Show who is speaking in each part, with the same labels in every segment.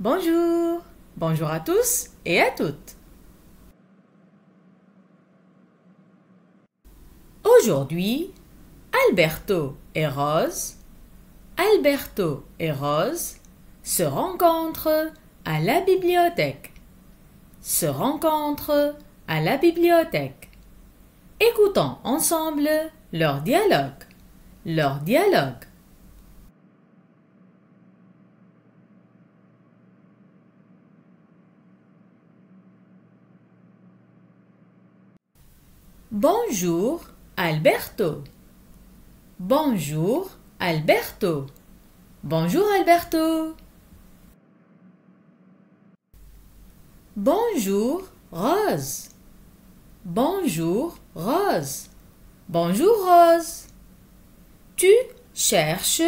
Speaker 1: Bonjour, bonjour à tous et à toutes. Aujourd'hui, Alberto et Rose se rencontrent à la bibliothèque. Écoutons ensemble leur dialogue. Bonjour, Alberto. Bonjour, Alberto. Bonjour, Alberto. Bonjour, Rose. Bonjour, Rose. Bonjour, Rose. Tu cherches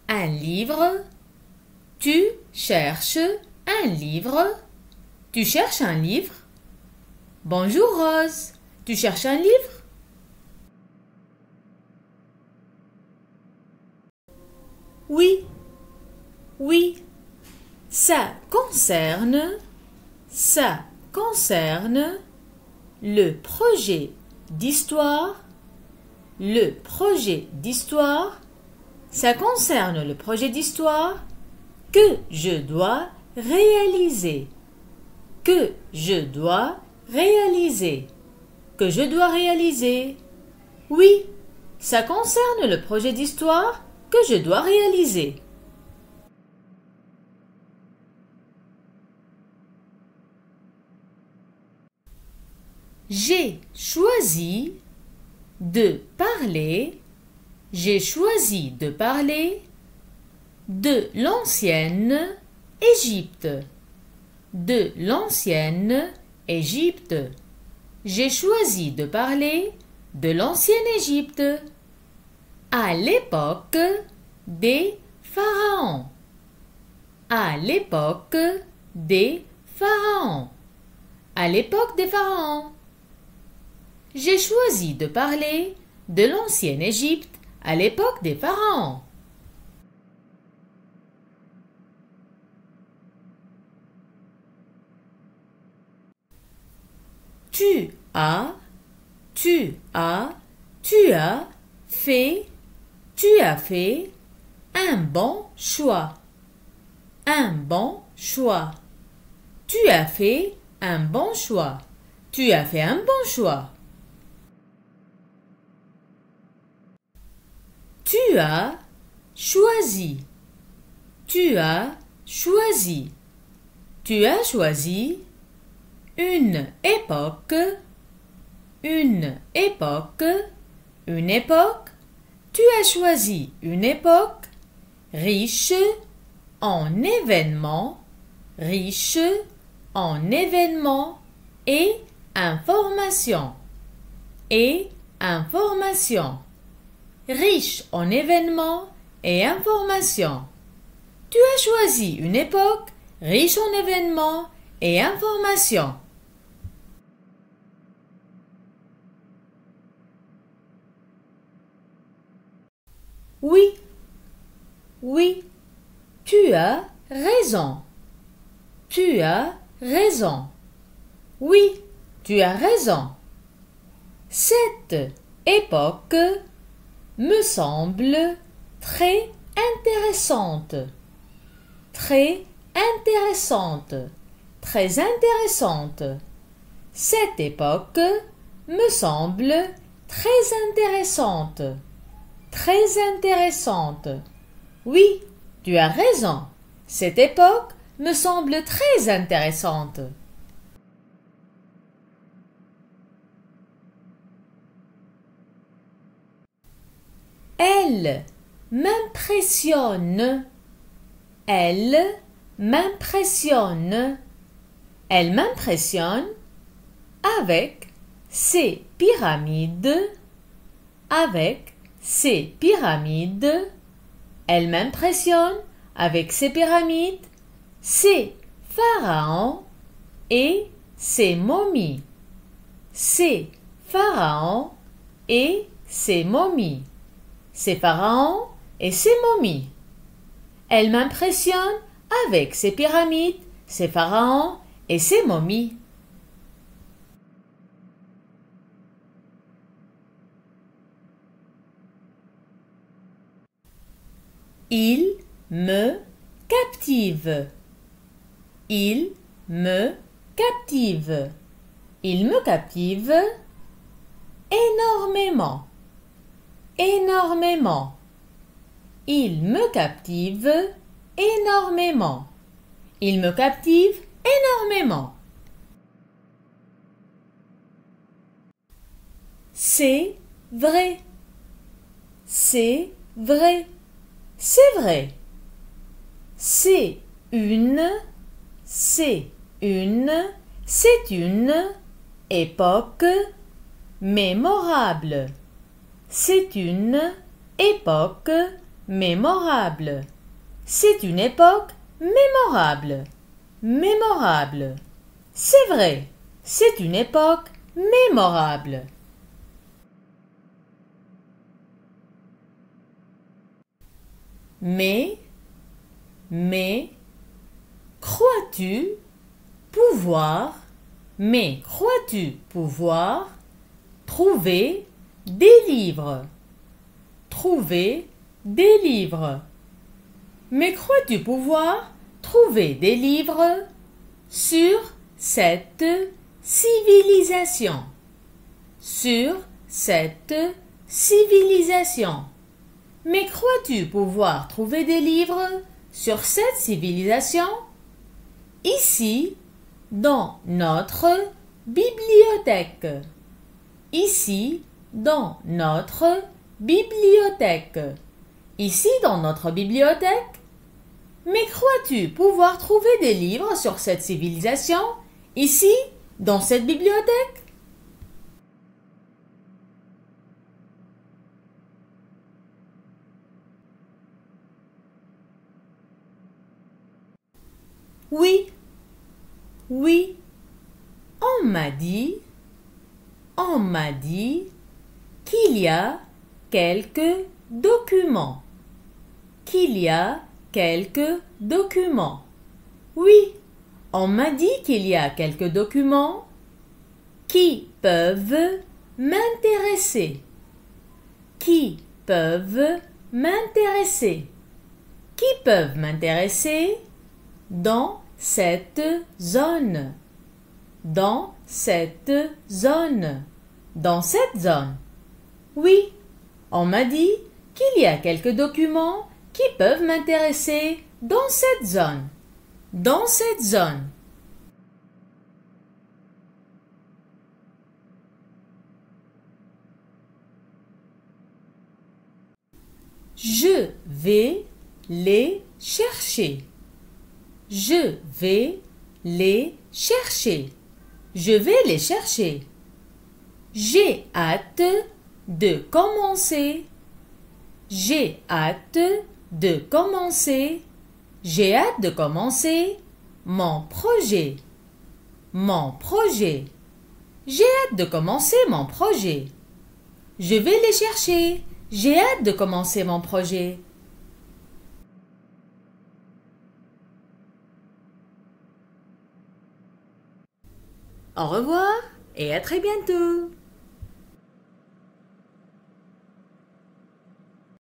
Speaker 1: un livre? Tu cherches un livre? Tu cherches un livre? Bonjour, Rose. Tu cherches un livre? Oui, oui. Ça concerne le projet d'histoire. Ça concerne le projet d'histoire que je dois réaliser. Oui, ça concerne le projet d'histoire que je dois réaliser. J'ai choisi de parler de l'ancienne Égypte. J'ai choisi de parler de l'ancienne Égypte. À l'époque des pharaons. J'ai choisi de parler de l'ancienne Égypte à l'époque des pharaons. Tu as fait un bon choix. Tu as fait un bon choix. Tu as choisi une époque. Tu as choisi une époque riche en événements et informations. Riche en événements et informations. Tu as choisi une époque riche en événements et informations. Oui, tu as raison. Oui, tu as raison. Cette époque me semble très intéressante. Cette époque me semble très intéressante. Oui, tu as raison. Cette époque me semble très intéressante. Elle m'impressionne. Avec ses pyramides. Elle m'impressionne avec ses pyramides, ses pharaons et ses momies. Ses pharaons et ses momies. Elle m'impressionne avec ses pyramides, ses pharaons et ses momies. Il me captive. Il me captive. Il me captive énormément. Énormément. Il me captive énormément. Il me captive énormément. C'est vrai. C'est vrai. C'est vrai. C'est une époque mémorable. C'est une époque mémorable. C'est une époque mémorable. Mémorable. C'est vrai, c'est une époque mémorable. Mais, crois-tu pouvoir, trouver des livres? Trouver des livres. Mais crois-tu pouvoir trouver des livres sur cette civilisation? Sur cette civilisation. Mais crois-tu pouvoir trouver des livres sur cette civilisation? Ici, dans notre bibliothèque. Ici, dans notre bibliothèque. Ici, dans notre bibliothèque. Mais crois-tu pouvoir trouver des livres sur cette civilisation, ici, dans cette bibliothèque? Oui, oui, on m'a dit qu'il y a quelques documents. Qu'il y a quelques documents. Oui, on m'a dit qu'il y a quelques documents qui peuvent m'intéresser. Qui peuvent m'intéresser. Qui peuvent m'intéresser dans cette zone. Dans cette zone. Dans cette zone. Oui, on m'a dit qu'il y a quelques documents qui peuvent m'intéresser dans cette zone. Dans cette zone. Je vais les chercher. Je vais les chercher. Je vais les chercher. J'ai hâte de commencer. J'ai hâte de commencer. J'ai hâte de commencer mon projet. Mon projet. J'ai hâte de commencer mon projet. Je vais les chercher. J'ai hâte de commencer mon projet. Au revoir et à très bientôt.